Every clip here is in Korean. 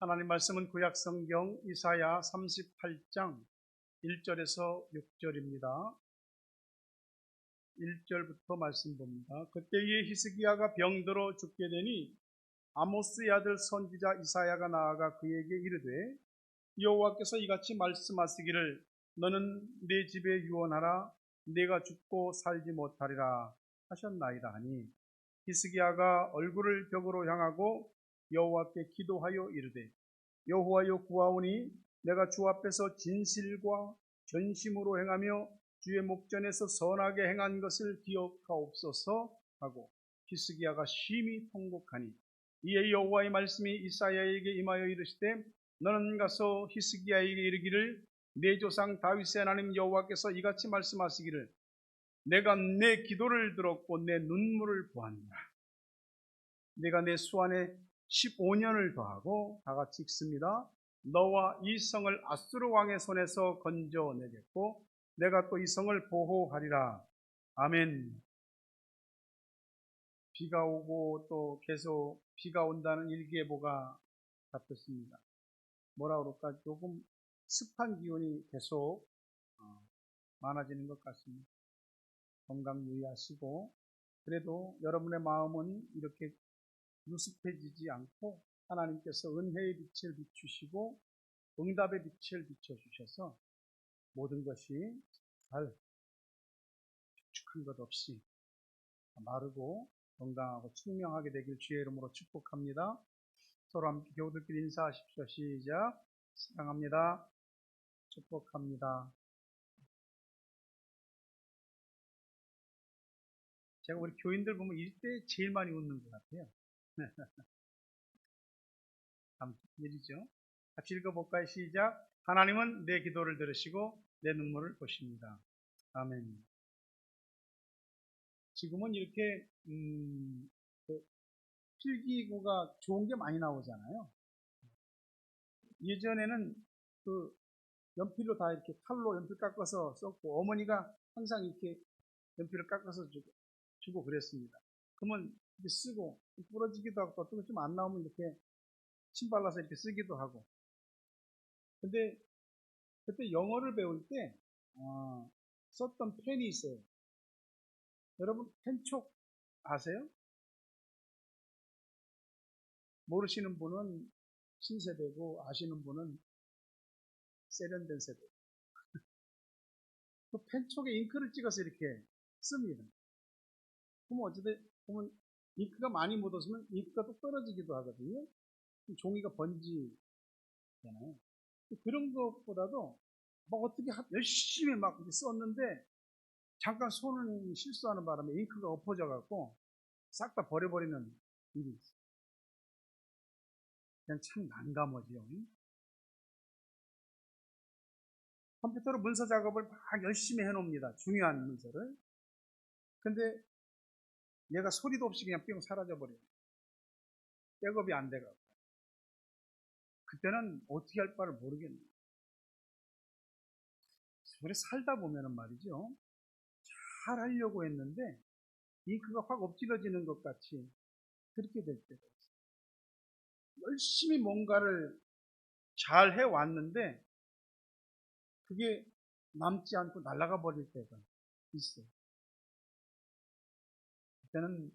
하나님 말씀은 구약 성경 이사야 38장 1절에서 6절입니다. 1절부터 말씀 봅니다. 그때에 히스기야가 병들어 죽게 되니 아모스의 아들 선지자 이사야가 나아가 그에게 이르되 여호와께서 이같이 말씀하시기를 너는 내 집에 유언하라 내가 죽고 살지 못하리라 하셨나이다 하니 히스기야가 얼굴을 벽으로 향하고 여호와께 기도하여 이르되 여호와여 구하오니 내가 주 앞에서 진실과 전심으로 행하며 주의 목전에서 선하게 행한 것을 기억하옵소서 하고 히스기야가 심히 통곡하니 이에 여호와의 말씀이 이사야에게 임하여 이르시되 너는 가서 히스기야에게 이르기를 내 조상 다윗의 하나님 여호와께서 이같이 말씀하시기를 내가 내 기도를 들었고 내 눈물을 보았노라. 내가 내 수완에 15년을 더하고 다 같이 읽습니다. 너와 이 성을 아수르 왕의 손에서 건져내겠고 내가 또 이 성을 보호하리라. 아멘. 비가 오고 또 계속 비가 온다는 일기예보가 잡혔습니다. 뭐라 그럴까? 조금 습한 기온이 계속 많아지는 것 같습니다. 건강 유의하시고 그래도 여러분의 마음은 이렇게 유습해지지 않고 하나님께서 은혜의 빛을 비추시고 응답의 빛을 비춰주셔서 모든 것이 잘 축축한 것 없이 마르고 건강하고 투명하게 되길 주의 이름으로 축복합니다. 서로 함께 교우들끼리 인사하십시오. 시작. 사랑합니다. 축복합니다. 제가 우리 교인들 보면 이때 제일 많이 웃는 것 같아요. 참 일이죠. 같이 읽어볼까요? 시작. 하나님은 내 기도를 들으시고 내 눈물을 보십니다. 아멘. 지금은 이렇게 필기구가 좋은 게 많이 나오잖아요. 예전에는 그 연필로 다 이렇게 칼로 연필 깎아서 썼고 어머니가 항상 이렇게 연필을 깎아서 주고 그랬습니다. 그러면 이렇게 쓰고 부러지기도 하고 어떤 거 좀 안 나오면 이렇게 침 발라서 이렇게 쓰기도 하고. 근데 그때 영어를 배울 때 썼던 펜이 있어요. 여러분 펜촉 아세요? 모르시는 분은 신세대고 아시는 분은 세련된 세대. 그 펜촉에 잉크를 찍어서 이렇게 씁니다. 그럼 어쨌든 보면 잉크가 많이 묻었으면 잉크가 또 떨어지기도 하거든요. 종이가 번지잖아요. 그런 것보다도 막 어떻게 열심히 막 썼는데 잠깐 손을 실수하는 바람에 잉크가 엎어져 갖고 싹 다 버려버리는 일이 있어요. 그냥 참 난감하지요. 컴퓨터로 문서 작업을 막 열심히 해놓습니다. 중요한 문서를. 근데 얘가 소리도 없이 그냥 뿅 사라져버려요. 백업이 안 돼가지고. 그때는 어떻게 할 바를 모르겠네요. 그래 살다 보면은 말이죠. 잘 하려고 했는데 잉크가 확 엎질러지는 것 같이 그렇게 될 때가 있어요. 열심히 뭔가를 잘 해왔는데 그게 남지 않고 날아가 버릴 때가 있어요. 그때는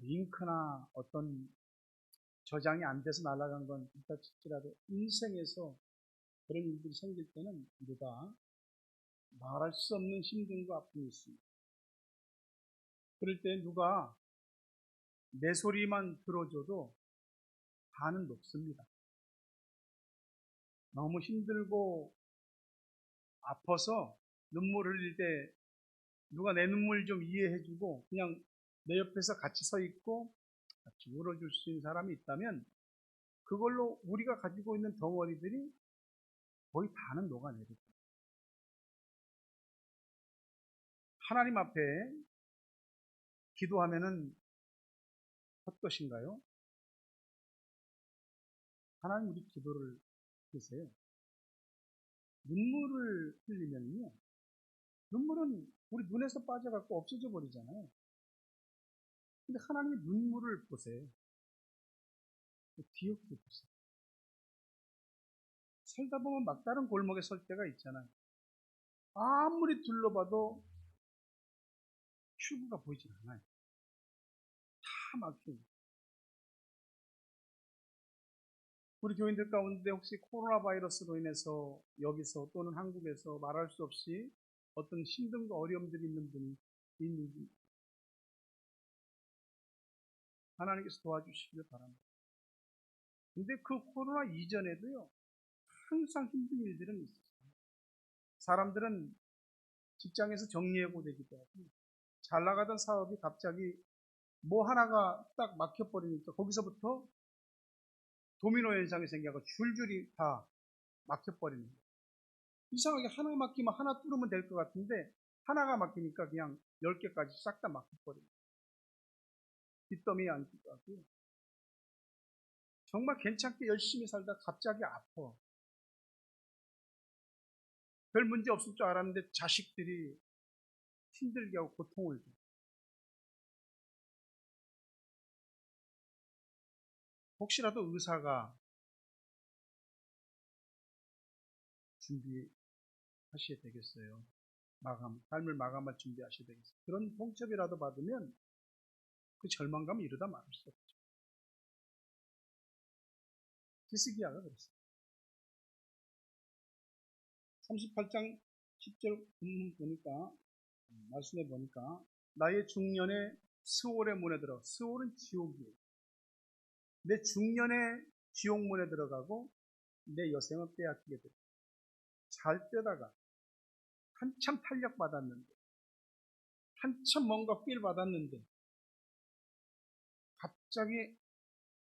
잉크나 어떤 저장이 안 돼서 날아간 건 일단 칠지라도 인생에서 그런 일들이 생길 때는 우리가 말할 수 없는 힘듦과 아픔이 있습니다. 그럴 때 누가 내 소리만 들어줘도 반은 높습니다. 너무 힘들고 아파서 눈물 흘릴 때 누가 내 눈물 좀 이해해주고 그냥 내 옆에서 같이 서 있고 같이 울어줄 수 있는 사람이 있다면 그걸로 우리가 가지고 있는 덩어리들이 거의 다는 녹아내릴 거예요. 하나님 앞에 기도하면은 어떠신가요? 하나님 우리 기도를 드세요. 눈물을 흘리면요. 눈물은 우리 눈에서 빠져갖고 없어져 버리잖아요. 근데 하나님의 눈물을 보세요. 기억해 보세요. 살다 보면 막다른 골목에 설 때가 있잖아요. 아무리 둘러봐도 출구가 보이질 않아요. 다 막혀요. 우리 교인들 가운데 혹시 코로나 바이러스로 인해서 여기서 또는 한국에서 말할 수 없이 어떤 힘든과 어려움들이 있는 분이 있는지 하나님께서 도와주시길 바랍니다. 근데 그 코로나 이전에도요, 항상 힘든 일들은 있었어요. 사람들은 직장에서 정리해고되기도 하고, 잘 나가던 사업이 갑자기 뭐 하나가 딱 막혀버리니까 거기서부터 도미노 현상이 생겨서 줄줄이 다 막혀버리는 거예요. 이상하게 하나 막히면 하나 뚫으면 될 것 같은데 하나가 막히니까 그냥 10개까지 싹 다 막혀버려요. 빚더미에 앉기도 하고요. 정말 괜찮게 열심히 살다 갑자기 아파. 별 문제 없을 줄 알았는데 자식들이 힘들게 하고 고통을 줘. 혹시라도 의사가 준비하셔야 되겠어요. 삶을 마감할 준비하셔야 되겠어요. 그런 통첩이라도 받으면 그 절망감을 이루다 말할 수 없죠. 히스기야가 그랬어요. 38장 10절 본문 보니까, 말씀해 보니까, 나의 중년에 스올의 문에 들어, 스올은 지옥이에요. 내 중년에 지옥문에 들어가고 내 여생은 빼앗기게 됐다. 잘 뛰다가 한참 탄력받았는데, 한참 뭔가 필 받았는데 갑자기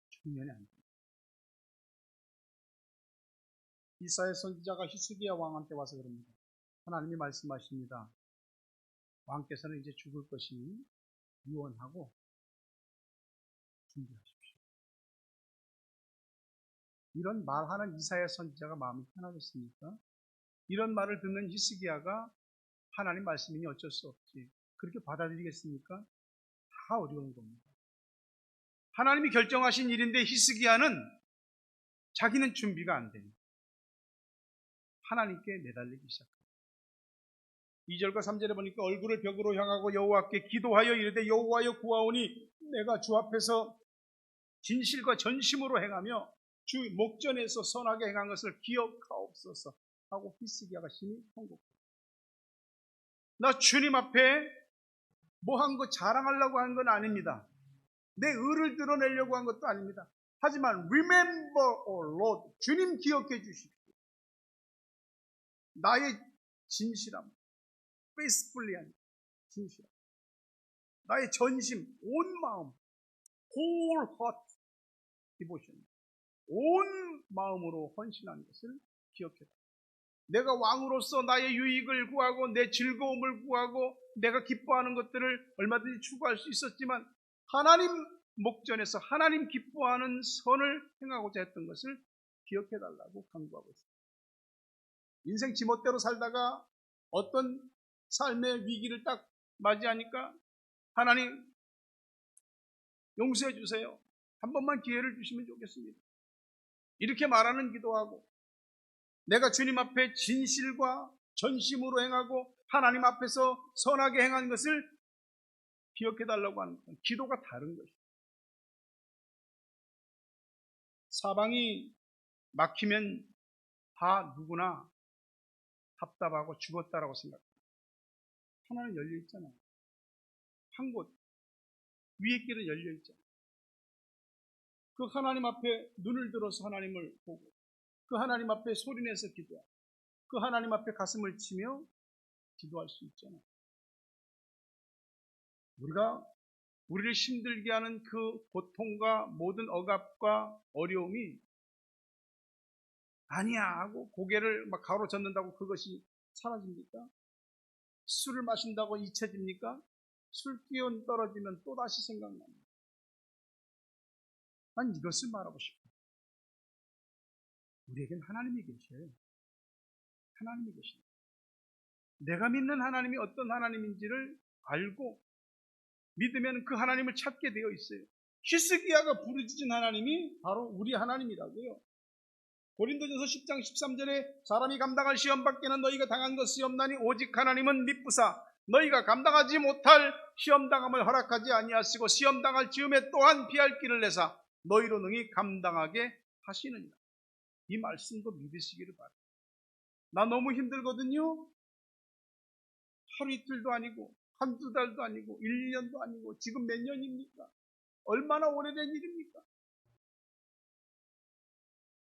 중년에 안 돼. 이사야 선지자가 히스기야 왕한테 와서 그럽니다. 하나님이 말씀하십니다. 왕께서는 이제 죽을 것이니 유언하고 준비하십시오. 이런 말하는 이사야 선지자가 마음이 편하겠습니까? 이런 말을 듣는 히스기야가 하나님 말씀이니 어쩔 수 없지, 그렇게 받아들이겠습니까? 다 어려운 겁니다. 하나님이 결정하신 일인데 히스기야는 자기는 준비가 안 됩니다. 하나님께 내달리기 시작합니다. 2절과 3절에 보니까 얼굴을 벽으로 향하고 여호와께 기도하여 이르되 여호와여 구하오니 내가 주 앞에서 진실과 전심으로 행하며 주 목전에서 선하게 행한 것을 기억하옵소서 하고 히스기야가 심히 통곡합니다. 나 주님 앞에 뭐 한 거 자랑하려고 한 건 아닙니다. 내 의를 드러내려고 한 것도 아닙니다. 하지만 remember, O Lord, 주님 기억해 주십시오. 나의 진실함, faithfully 한 진실함, 나의 전심, 온 마음, whole heart devotion, 온 마음으로 헌신한 것을 기억해라. 내가 왕으로서 나의 유익을 구하고 내 즐거움을 구하고 내가 기뻐하는 것들을 얼마든지 추구할 수 있었지만 하나님 목전에서 하나님 기뻐하는 선을 행하고자 했던 것을 기억해달라고 강구하고 있습니다. 인생 지멋대로 살다가 어떤 삶의 위기를 딱 맞이하니까 하나님 용서해 주세요. 한 번만 기회를 주시면 좋겠습니다. 이렇게 말하는 기도하고 내가 주님 앞에 진실과 전심으로 행하고 하나님 앞에서 선하게 행한 것을 기억해달라고 하는 것, 기도가 다른 것입니다. 사방이 막히면 다 누구나 답답하고 죽었다라고 생각합니다. 하나는 열려 있잖아요. 한 곳, 위의 길은 열려 있잖아요. 그 하나님 앞에 눈을 들어서 하나님을 보고 그 하나님 앞에 소리내서 기도하고 그 하나님 앞에 가슴을 치며 기도할 수 있잖아요. 우리가 우리를 힘들게 하는 그 고통과 모든 억압과 어려움이 아니야 하고 고개를 막 가로젓는다고 그것이 사라집니까? 술을 마신다고 잊혀집니까? 술 기운 떨어지면 또다시 생각납니다. 난 이것을 말하고 싶어요. 우리에겐 하나님이 계셔요. 하나님이 계십니다. 내가 믿는 하나님이 어떤 하나님인지를 알고 믿으면 그 하나님을 찾게 되어 있어요. 히스기야가 부르짖은 하나님이 바로 우리 하나님이라고요. 고린도전서 10장 13절에 사람이 감당할 시험 밖에는 너희가 당한 것이 없나니 오직 하나님은 미쁘사 너희가 감당하지 못할 시험 당함을 허락하지 아니하시고 시험 당할 즈음에 또한 피할 길을 내사 너희로 능히 감당하게 하시느니라. 이 말씀도 믿으시기를 바랍니다. 나 너무 힘들거든요. 하루 이틀도 아니고 한두 달도 아니고 1년도 아니고 지금 몇 년입니까? 얼마나 오래된 일입니까?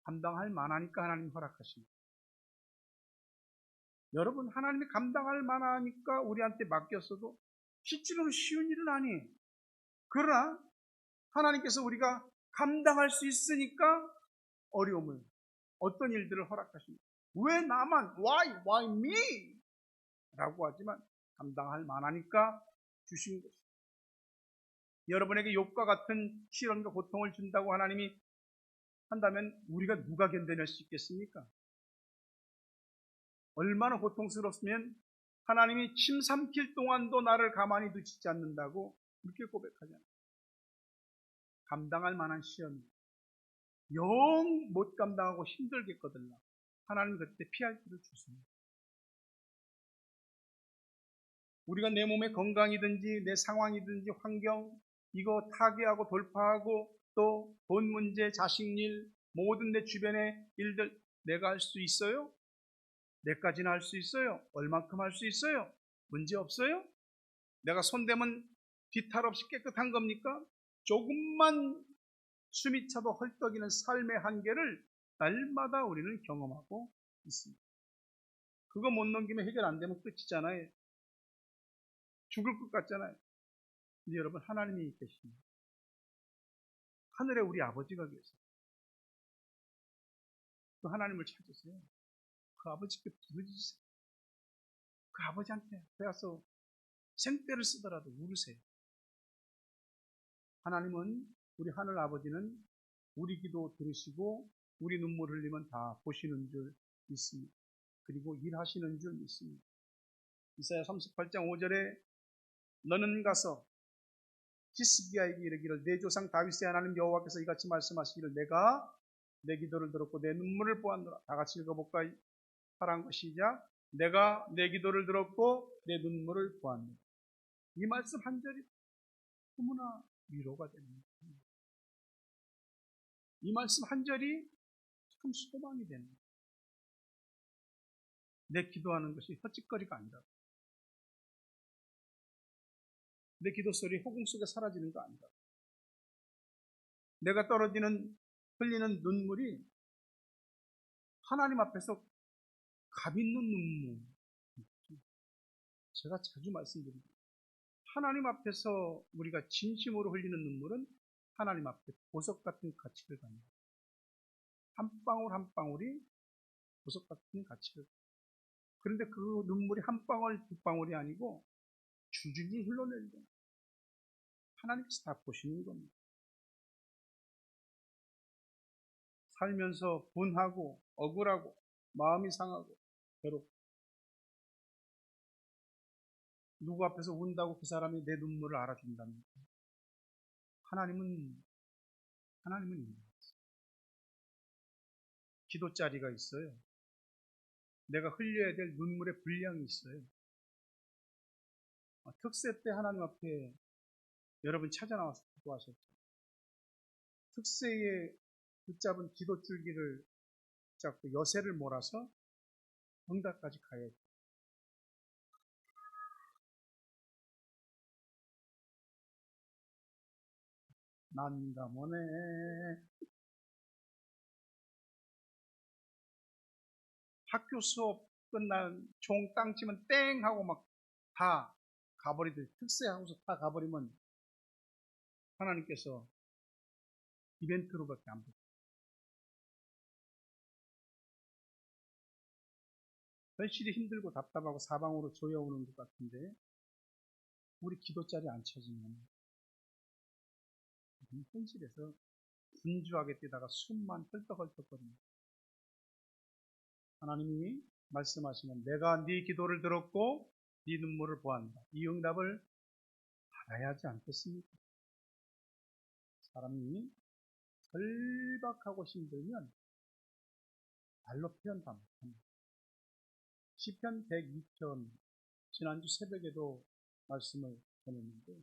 감당할 만하니까 하나님 허락하십니다. 여러분, 하나님이 감당할 만하니까 우리한테 맡겼어도 실제로는 쉬운 일은 아니에요. 그러나 하나님께서 우리가 감당할 수 있으니까 어려움을, 어떤 일들을 허락하십니다. 왜 나만? Why me? 라고 하지만 감당할 만하니까 주신 것입니다. 여러분에게 욕과 같은 시련과 고통을 준다고 하나님이 한다면 우리가 누가 견뎌낼 수 있겠습니까? 얼마나 고통스럽으면 하나님이 침 삼킬 동안도 나를 가만히 두시지 않는다고 그렇게 고백하잖아요. 감당할 만한 시험이 영 못 감당하고 힘들겠거든요. 하나님 그때 피할 길을 주십니다. 우리가 내 몸의 건강이든지 내 상황이든지 환경 이거 타개하고 돌파하고 또 돈 문제, 자식 일, 모든 내 주변의 일들 내가 할 수 있어요? 내까지는 할 수 있어요? 얼만큼 할 수 있어요? 문제 없어요? 내가 손대면 뒤탈 없이 깨끗한 겁니까? 조금만 숨이 차도 헐떡이는 삶의 한계를 날마다 우리는 경험하고 있습니다. 그거 못 넘기면 해결 안 되면 끝이잖아요. 죽을 것 같잖아요. 근데 여러분, 하나님이 계십니다. 하늘에 우리 아버지가 계세요. 그 하나님을 찾으세요. 그 아버지께 부르짖으세요. 그 아버지한테 가서 생떼를 쓰더라도 울으세요. 하나님은, 우리 하늘 아버지는 우리 기도 들으시고 우리 눈물 흘리면 다 보시는 줄 믿습니다. 그리고 일하시는 줄 믿습니다. 이사야 38장 5절에 너는 가서 히스기야에게 이르기를 내 조상 다윗의 하나님 여호와께서 이같이 말씀하시기를 내가 내 기도를 들었고 내 눈물을 보았노라. 다 같이 읽어볼까요? 사랑과 시작. 내가 내 기도를 들었고 내 눈물을 보았노라. 이 말씀 한 절이 너무나 위로가 됩니다. 이 말씀 한 절이 참 소망이 됩니다. 내 기도하는 것이 헛짓거리가 아니라 내 기도 소리 허공 속에 사라지는 거 아니라 내가 흘리는 눈물이 하나님 앞에서 값 있는 눈물. 제가 자주 말씀드립니다. 하나님 앞에서 우리가 진심으로 흘리는 눈물은 하나님 앞에 보석 같은 가치를 갖는다. 한 방울 한 방울이 보석 같은 가치를. 그런데 그 눈물이 한 방울 두 방울이 아니고 줄줄이 흘러내리는 거예요. 하나님께서 다 보시는 겁니다. 살면서 분하고 억울하고 마음이 상하고 괴롭고 누구 앞에서 운다고 그 사람이 내 눈물을 알아준답니까? 하나님은 있는 기도자리가 있어요. 내가 흘려야 될 눈물의 분량이 있어요. 특세 때 하나님 앞에 여러분 찾아 나와서 기도하셨죠. 특세에 붙잡은 기도줄기를 잡고 여세를 몰아서 응답까지 가야죠. 난감하네. 학교 수업 끝난 종 땅 치면 땡 하고 막 다 가버리듯 특세하고서 다 가버리면 하나님께서 이벤트로밖에 안 보여요. 현실이 힘들고 답답하고 사방으로 조여오는 것 같은데 우리 기도자리 안 쳐지면 현실에서 분주하게 뛰다가 숨만 헐떡헐떡거립니다. 하나님이 말씀하시면 내가 네 기도를 들었고 네 눈물을 보았다. 이 응답을 받아야 하지 않겠습니까? 사람이 절박하고 힘들면 말로 표현 다 못합니다. 시편 102편 지난주 새벽에도 말씀을 전했는데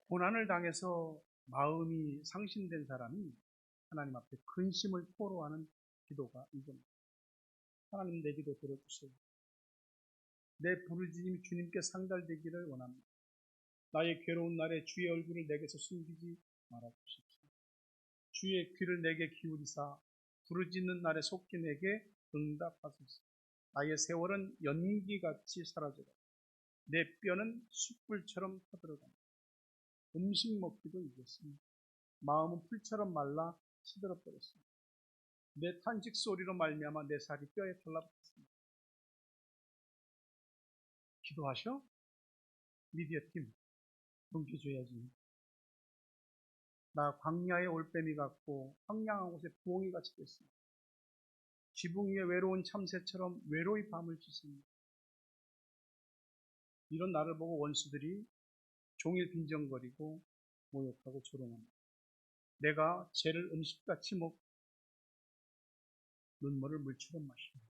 고난을 당해서 마음이 상심된 사람이 하나님 앞에 근심을 토로하는 기도가 이겁니다. 하나님 내 기도 들어주세요. 내 부르짖음이 주님께 상달되기를 원합니다. 나의 괴로운 날에 주의 얼굴을 내게서 숨기지 말아주십시오. 주의 귀를 내게 기울이사 부르짖는 날에 속히 내게 응답하소서. 나의 세월은 연기같이 사라져가 내 뼈는 숯불처럼 터들어간다. 음식 먹기도 잊었습니다. 마음은 풀처럼 말라 시들어버렸습니다. 내 탄식 소리로 말미암아 내 살이 뼈에 달라붙었습니다. 기도하셔? 미디어 팀 동기줘야지. 나 광야의 올빼미 같고 황량한 곳에 부엉이 같이 됐습니다. 지붕 위에 외로운 참새처럼 외로이 밤을 지습니다. 이런 나를 보고 원수들이 종일 빈정거리고 모욕하고 조롱합니다. 내가 죄를 음식같이 먹고 눈물을 물처럼 마십니다.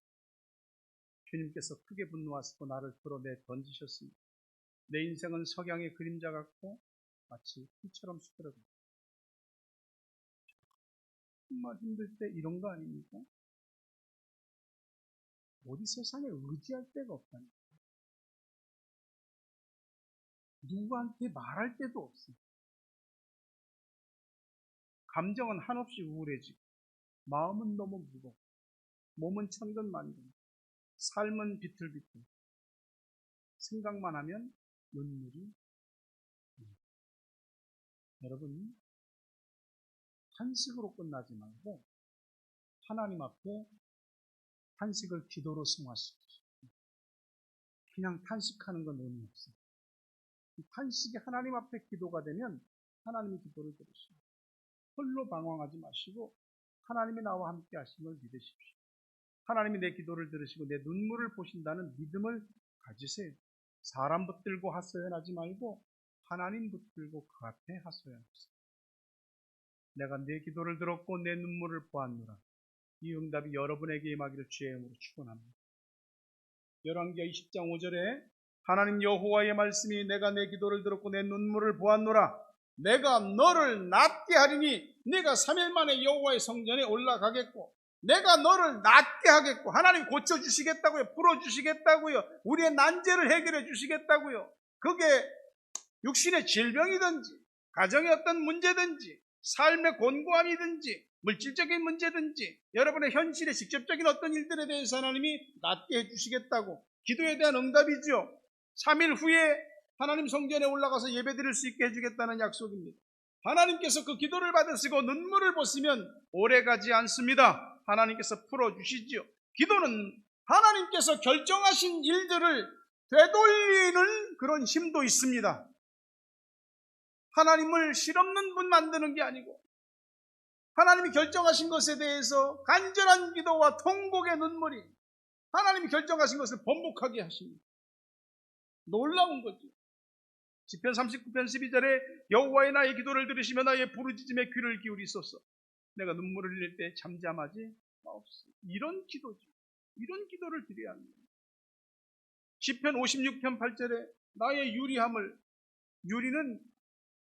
주님께서 크게 분노하시고 나를 풀어내 던지셨습니다. 내 인생은 석양의 그림자 같고 마치 풀처럼 수그러듭니다. 정말 힘들 때 이런 거 아닙니까? 어디 세상에 의지할 데가 없다니까. 누구한테 말할 데도 없습니다. 감정은 한없이 우울해지고 마음은 너무 무겁고 몸은 천근만근, 삶은 비틀비틀. 생각만 하면 눈물이 납니다. 여러분, 탄식으로 끝나지 말고 하나님 앞에 탄식을 기도로 승화시키십시오. 그냥 탄식하는 건 의미 없습니다. 탄식이 하나님 앞에 기도가 되면 하나님이 기도를 들으십니다. 홀로 방황하지 마시고 하나님이 나와 함께 하심을 믿으십시오. 하나님이 내 기도를 들으시고 내 눈물을 보신다는 믿음을 가지세요. 사람 붙들고 하소연하지 말고 하나님 붙들고 그 앞에 하소연하세요. 내가 내 기도를 들었고 내 눈물을 보았노라. 이 응답이 여러분에게 임하기를 주의 이름으로 축원합니다. 열왕기하 20장 5절에 하나님 여호와의 말씀이 내가 내 기도를 들었고 내 눈물을 보았노라. 내가 너를 낫게 하리니 네가 3일 만에 여호와의 성전에 올라가겠고 내가 너를 낫게 하겠고 하나님 고쳐주시겠다고요. 풀어주시겠다고요. 우리의 난제를 해결해 주시겠다고요. 그게 육신의 질병이든지 가정의 어떤 문제든지 삶의 곤고함이든지 물질적인 문제든지 여러분의 현실의 직접적인 어떤 일들에 대해서 하나님이 낫게 해주시겠다고 기도에 대한 응답이죠. 3일 후에 하나님 성전에 올라가서 예배드릴 수 있게 해주겠다는 약속입니다. 하나님께서 그 기도를 받으시고 눈물을 보시면 오래가지 않습니다. 하나님께서 풀어주시지요. 기도는 하나님께서 결정하신 일들을 되돌리는 그런 힘도 있습니다. 하나님을 실없는 분 만드는 게 아니고 하나님이 결정하신 것에 대해서 간절한 기도와 통곡의 눈물이 하나님이 결정하신 것을 번복하게 하십니다. 놀라운 거죠. 시편 39편 12절에 여호와의 나의 기도를 들으시며 나의 부르짖음에 귀를 기울이소서. 내가 눈물을 흘릴 때 잠잠하지 마옵소서. 이런 기도죠. 이런 기도를 드려야 합니다. 시편 56편 8절에 나의 유리함을, 유리는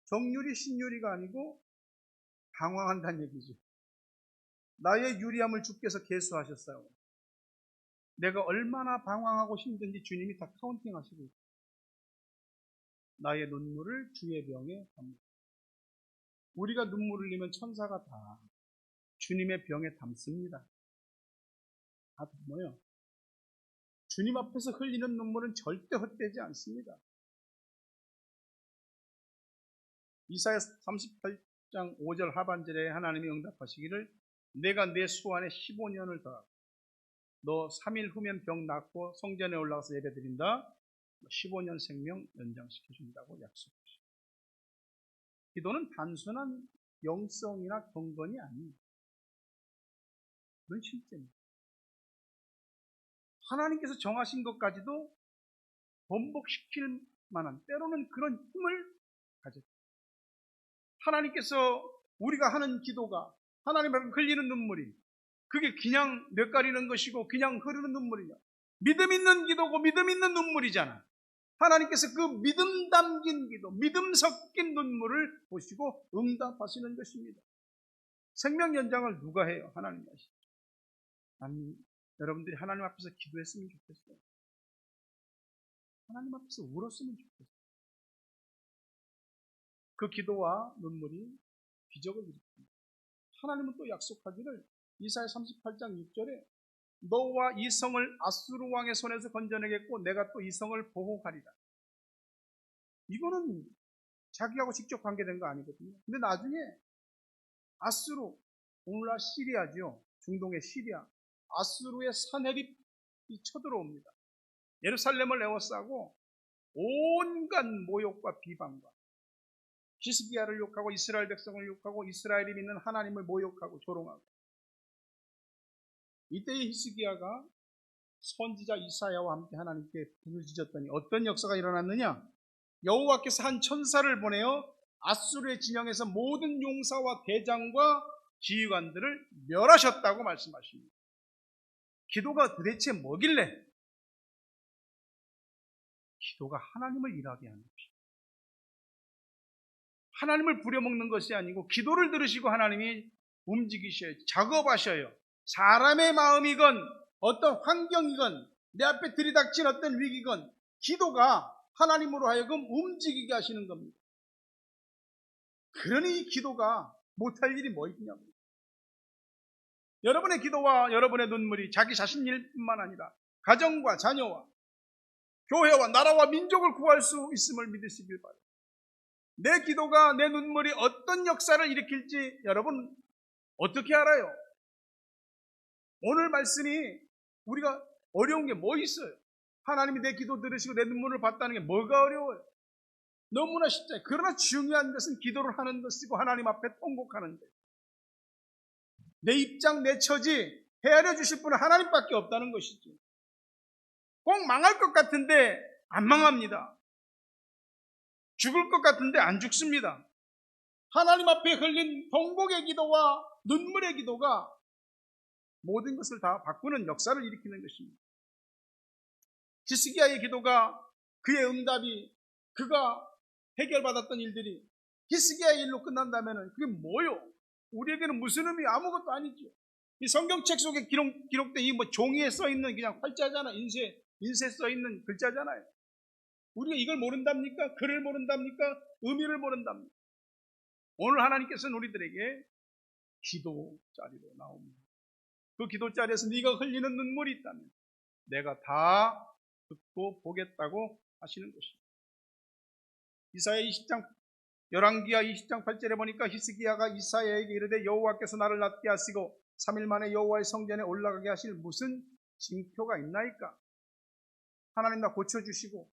정유리 신유리가 아니고 방황한다는 얘기죠. 나의 유리함을 주께서 계수하셨어요. 내가 얼마나 방황하고 힘든지 주님이 다 카운팅 하시고 있어요. 나의 눈물을 주의 병에 담습니다. 우리가 눈물을 흘리면 천사가 다 주님의 병에 담습니다. 다 담아요. 주님 앞에서 흘리는 눈물은 절대 헛되지 않습니다. 이사야 38장 5절 하반절에 하나님이 응답하시기를 내가 내 수 안에 15년을 더하고 너 3일 후면 병 낫고 성전에 올라가서 예배드린다. 15년 생명 연장시켜준다고 약속하십니다. 기도는 단순한 영성이나 경건이 아닙니다. 그건 실제입니다. 하나님께서 정하신 것까지도 번복시킬 만한 때로는 그런 힘을 가졌죠. 하나님께서 우리가 하는 기도가 하나님 앞에 흘리는 눈물이 그게 그냥 몇 가리는 것이고 그냥 흐르는 눈물이냐? 믿음 있는 기도고 믿음 있는 눈물이잖아. 하나님께서 그 믿음 담긴 기도, 믿음 섞인 눈물을 보시고 응답하시는 것입니다. 생명 연장을 누가 해요? 하나님이 하시죠. 여러분들이 하나님 앞에서 기도했으면 좋겠어요. 하나님 앞에서 울었으면 좋겠어요. 그 기도와 눈물이 기적을 일으킵니다. 하나님은 또 약속하기를 이사야 38장 6절에 너와 이 성을 아수르 왕의 손에서 건져내겠고 내가 또 이 성을 보호하리라. 이거는 자기하고 직접 관계된 거 아니거든요. 근데 나중에 아수르, 오늘날 시리아죠. 중동의 시리아. 아수르의 산헤립이 쳐들어옵니다. 예루살렘을 에워싸고 온갖 모욕과 비방과 히스기야를 욕하고 이스라엘 백성을 욕하고 이스라엘이 믿는 하나님을 모욕하고 조롱하고 이때의 히스기야가 선지자 이사야와 함께 하나님께 부르짖었더니 어떤 역사가 일어났느냐? 여호와께서 한 천사를 보내어 아수르의 진영에서 모든 용사와 대장과 지휘관들을 멸하셨다고 말씀하십니다. 기도가 도대체 뭐길래? 기도가 하나님을 일하게 하는 것입니다. 하나님을 부려먹는 것이 아니고 기도를 들으시고 하나님이 움직이셔요. 작업하셔요. 사람의 마음이건 어떤 환경이건 내 앞에 들이닥친 어떤 위기건 기도가 하나님으로 하여금 움직이게 하시는 겁니다. 그러니 기도가 못할 일이 뭐 있냐고요. 여러분의 기도와 여러분의 눈물이 자기 자신 일뿐만 아니라 가정과 자녀와 교회와 나라와 민족을 구할 수 있음을 믿으시길 바랍니다. 내 기도가 내 눈물이 어떤 역사를 일으킬지 여러분 어떻게 알아요? 오늘 말씀이 우리가 어려운 게 뭐 있어요? 하나님이 내 기도 들으시고 내 눈물을 봤다는 게 뭐가 어려워요? 너무나 쉽잖아요. 그러나 중요한 것은 기도를 하는 것이고 하나님 앞에 통곡하는 거예요. 내 입장, 내 처지 헤아려 주실 분은 하나님밖에 없다는 것이죠. 꼭 망할 것 같은데 안 망합니다. 죽을 것 같은데 안 죽습니다. 하나님 앞에 흘린 통곡의 기도와 눈물의 기도가 모든 것을 다 바꾸는 역사를 일으키는 것입니다. 히스기야의 기도가 그의 응답이 그가 해결받았던 일들이 히스기야의 일로 끝난다면 그게 뭐요? 우리에게는 무슨 의미? 아무것도 아니죠. 이 성경책 속에 기록된 이 뭐 종이에 써 있는 그냥 활자잖아. 인쇄 써 있는 글자잖아요. 우리가 이걸 모른답니까? 글을 모른답니까? 의미를 모른답니까? 오늘 하나님께서는 우리들에게 기도자리로 나옵니다. 그 기도자리에서 네가 흘리는 눈물이 있다면 내가 다 듣고 보겠다고 하시는 것입니다. 이사야 20장 열왕기하 20장 8절에 보니까 히스기야가 이사야에게 이르되 여호와께서 나를 낫게 하시고 3일 만에 여호와의 성전에 올라가게 하실 무슨 징표가 있나이까? 하나님 나 고쳐주시고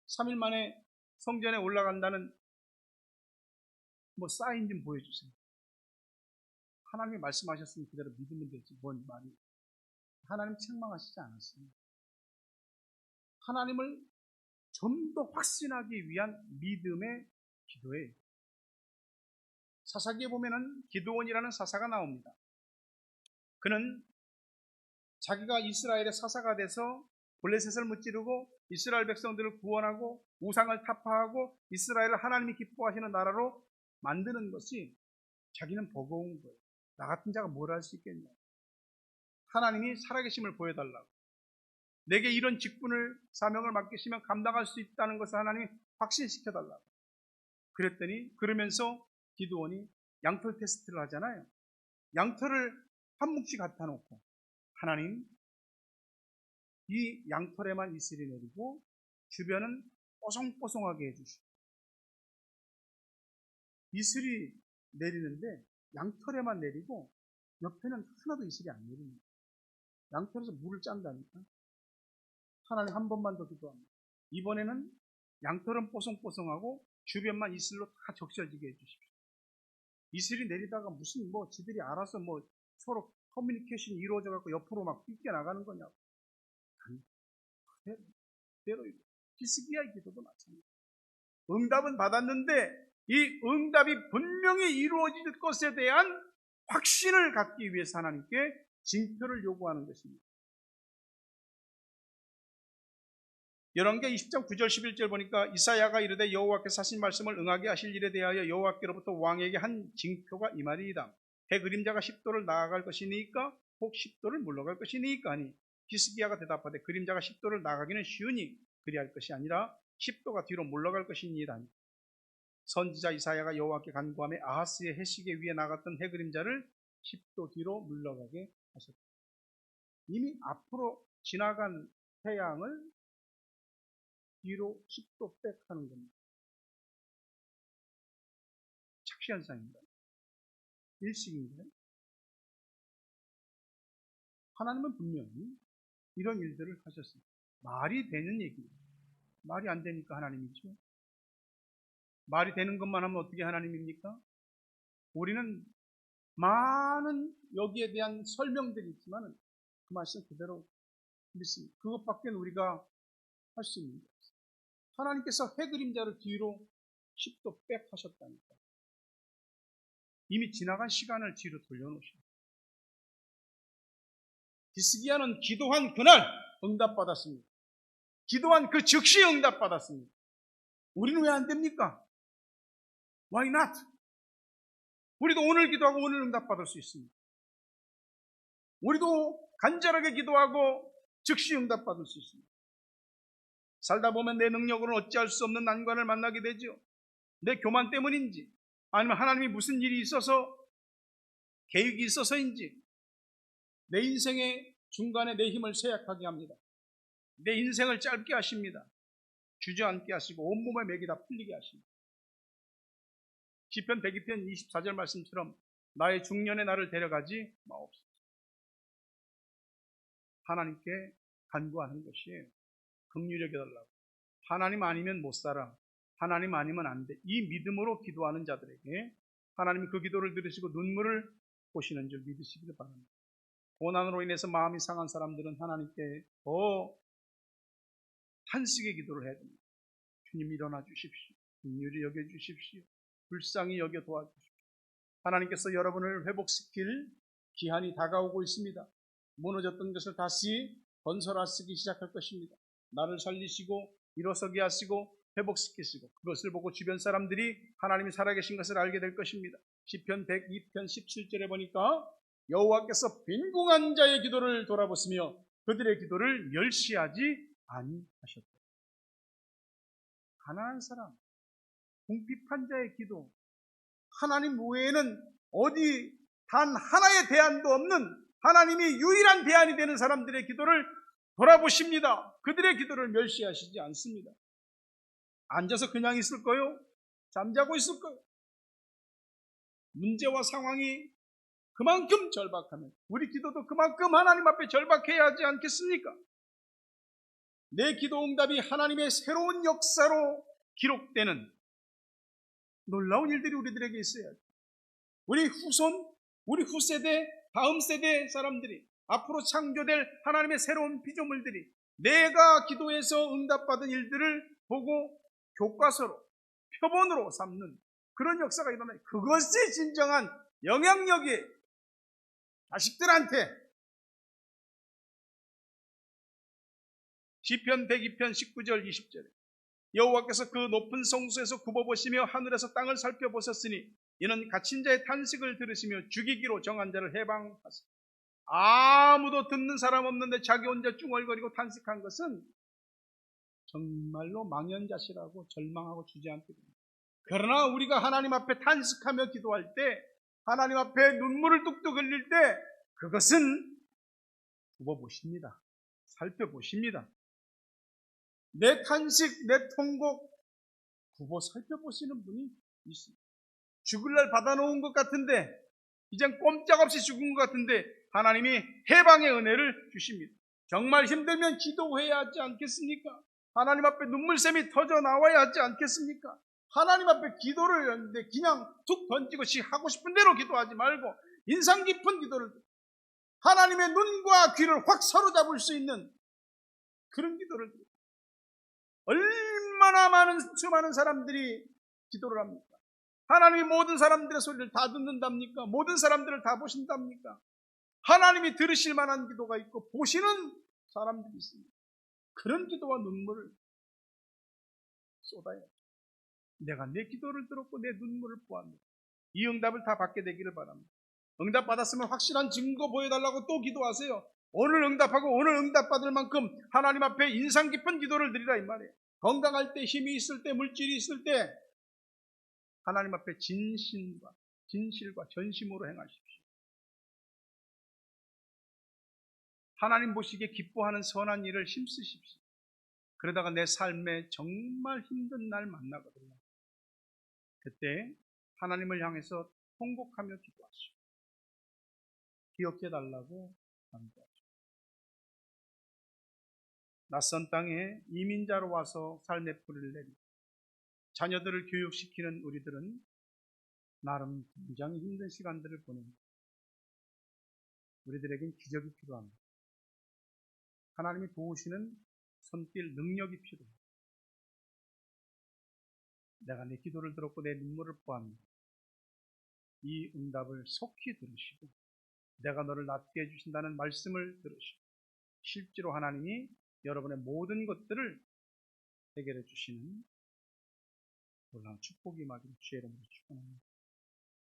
3일 만에 성전에 올라간다는 뭐 사인 좀 보여주세요. 하나님이 말씀하셨으면 그대로 믿으면 되지 뭔 말이. 하나님 책망하시지 않았어요. 하나님을 좀 더 확신하기 위한 믿음의 기도예요. 사사기에 보면은 기드온이라는 사사가 나옵니다. 그는 자기가 이스라엘의 사사가 돼서 블레셋을 무찌르고 이스라엘 백성들을 구원하고 우상을 타파하고 이스라엘을 하나님이 기뻐하시는 나라로 만드는 것이 자기는 버거운 거예요. 나 같은 자가 뭘 할 수 있겠냐. 하나님이 살아계심을 보여달라고. 내게 이런 직분을 사명을 맡기시면 감당할 수 있다는 것을 하나님이 확신시켜달라고. 그랬더니 그러면서 기드온이 양털 테스트를 하잖아요. 양털을 한 뭉치 갖다 놓고 하나님 이 양털에만 이슬이 내리고 주변은 뽀송뽀송하게 해주시고 이슬이 내리는데 양털에만 내리고 옆에는 하나도 이슬이 안 내립니다. 양털에서 물을 짠다니까. 하나님 한 번만 더 기도합니다. 이번에는 양털은 뽀송뽀송하고 주변만 이슬로 다 적셔지게 해주십시오. 이슬이 내리다가 무슨 뭐 지들이 알아서 뭐 서로 커뮤니케이션이 이루어져 갖고 옆으로 막 삐껴 나가는 거냐고. 그대로 히스기야의 기도도 마찬가지입니다. 응답은 받았는데 이 응답이 분명히 이루어질 것에 대한 확신을 갖기 위해서 하나님께 징표를 요구하는 것입니다. 열왕기 20장 9절 11절 보니까 이사야가 이르되 여호와께서 하신 말씀을 응하게 하실 일에 대하여 여호와께로부터 왕에게 한 징표가 이 말이이다. 해 그림자가 10도를 나아갈 것이니까 혹 10도를 물러갈 것이니까 하니 히스기야가 대답하되 그림자가 10도를 나가기는 쉬우니 그리할 것이 아니라 10도가 뒤로 물러갈 것이니이다. 선지자 이사야가 여호와께 간구하며 아하스의 해시계 위에 나갔던 해 그림자를 10도 뒤로 물러가게 하셨다. 이미 앞으로 지나간 태양을 뒤로 10도 빽하는 겁니다. 착시현상입니다. 일식인가요? 하나님은 분명히 이런 일들을 하셨습니다. 말이 되는 얘기입니다. 말이 안 되니까 하나님이죠. 말이 되는 것만 하면 어떻게 하나님입니까? 우리는 많은 여기에 대한 설명들이 있지만 그 말씀 그대로 믿습니다. 그것밖에 우리가 할 수 있는 거예요. 하나님께서 해 그림자를 뒤로 10도 빽 하셨다니까. 이미 지나간 시간을 뒤로 돌려놓으십니다. 히스기야는 기도한 그날 응답받았습니다. 기도한 그 즉시 응답받았습니다. 우리는 왜 안 됩니까? Why not? 우리도 오늘 기도하고 오늘 응답받을 수 있습니다. 우리도 간절하게 기도하고 즉시 응답받을 수 있습니다. 살다 보면 내 능력으로는 어찌할 수 없는 난관을 만나게 되죠. 내 교만 때문인지 아니면 하나님이 무슨 일이 있어서 계획이 있어서인지 내 인생의 중간에 내 힘을 쇠약하게 합니다. 내 인생을 짧게 하십니다. 주저앉게 하시고 온몸에 맥이 다 풀리게 하십니다. 시편 102편 24절 말씀처럼 나의 중년에 나를 데려가지 마옵소서. 하나님께 간구하는 것이에요. 긍휼히 여겨달라고. 하나님 아니면 못 살아. 하나님 아니면 안 돼. 이 믿음으로 기도하는 자들에게 하나님이 그 기도를 들으시고 눈물을 보시는 줄 믿으시기를 바랍니다. 고난으로 인해서 마음이 상한 사람들은 하나님께 더 탄식의 기도를 해야 됩니다. 주님 일어나 주십시오. 긍휼히 여겨 주십시오. 불쌍히 여겨 도와주십시오. 하나님께서 여러분을 회복시킬 기한이 다가오고 있습니다. 무너졌던 것을 다시 건설하시기 시작할 것입니다. 나를 살리시고 일어서게 하시고 회복시키시고 그것을 보고 주변 사람들이 하나님이 살아계신 것을 알게 될 것입니다. 시편 102편 17절에 보니까 여호와께서 빈궁한 자의 기도를 돌아보시며 그들의 기도를 멸시하지 아니하셨다. 가난한 사람, 궁핍한 자의 기도, 하나님 외에는 어디 단 하나의 대안도 없는 하나님이 유일한 대안이 되는 사람들의 기도를 돌아보십니다. 그들의 기도를 멸시하시지 않습니다. 앉아서 그냥 있을 거요? 잠자고 있을 거요? 문제와 상황이 그만큼 절박하면 우리 기도도 그만큼 하나님 앞에 절박해야 하지 않겠습니까? 내 기도 응답이 하나님의 새로운 역사로 기록되는 놀라운 일들이 우리들에게 있어야죠. 우리 후손, 우리 후세대, 다음 세대 사람들이 앞으로 창조될 하나님의 새로운 피조물들이 내가 기도해서 응답받은 일들을 보고 교과서로, 표본으로 삼는 그런 역사가 일어나요. 그것이 진정한 영향력이 자식들한테. 시편 102편 19절 20절에 여호와께서 그 높은 성소에서 굽어보시며 하늘에서 땅을 살펴보셨으니 이는 갇힌 자의 탄식을 들으시며 죽이기로 정한 자를 해방하시고. 아무도 듣는 사람 없는데 자기 혼자 쭝얼거리고 탄식한 것은 정말로 망연자실하고 절망하고 주저앉게 됩니다. 그러나 우리가 하나님 앞에 탄식하며 기도할 때, 하나님 앞에 눈물을 뚝뚝 흘릴 때 그것은 굽어보십니다. 살펴보십니다. 내 탄식, 내 통곡 굽어 살펴보시는 분이 있습니다. 죽을 날 받아놓은 것 같은데, 이젠 꼼짝없이 죽은 것 같은데 하나님이 해방의 은혜를 주십니다. 정말 힘들면 기도해야 하지 않겠습니까? 하나님 앞에 눈물샘이 터져 나와야 하지 않겠습니까? 하나님 앞에 기도를 했는데 그냥 툭 던지고 하고 싶은 대로 기도하지 말고 인상 깊은 기도를, 하나님의 눈과 귀를 확 사로잡을 수 있는 그런 기도를 드립니다. 얼마나 많은 수많은 사람들이 기도를 합니까? 하나님이 모든 사람들의 소리를 다 듣는답니까? 모든 사람들을 다 보신답니까? 하나님이 들으실 만한 기도가 있고 보시는 사람들이 있습니다. 그런 기도와 눈물을 쏟아야 합니다. 내가 내 기도를 들었고 내 눈물을 보았습니다. 이 응답을 다 받게 되기를 바랍니다. 응답 받았으면 확실한 증거 보여달라고 또 기도하세요. 오늘 응답하고 오늘 응답받을 만큼 하나님 앞에 인상 깊은 기도를 드리라 이 말이에요. 건강할 때, 힘이 있을 때, 물질이 있을 때 하나님 앞에 진실과 전심으로 행하십시오. 하나님 보시기에 기뻐하는 선한 일을 힘쓰십시오. 그러다가 내 삶에 정말 힘든 날 만나거든요. 그때 하나님을 향해서 통곡하며 기도하시오. 기억해달라고 간구하시오. 낯선 땅에 이민자로 와서 삶의 뿌리를 내리고 자녀들을 교육시키는 우리들은 나름 굉장히 힘든 시간들을 보냅니다. 우리들에겐 기적이 필요합니다. 하나님이 도우시는 손길 능력이 필요합니다. 내가 내 기도를 들었고 내 눈물을 보았습니다. 이 응답을 속히 들으시고 내가 너를 낫게 해주신다는 말씀을 들으시고 실제로 하나님이 여러분의 모든 것들을 해결해 주시는 놀라운 축복이 임하기를 주의 이름으로 축원합니다.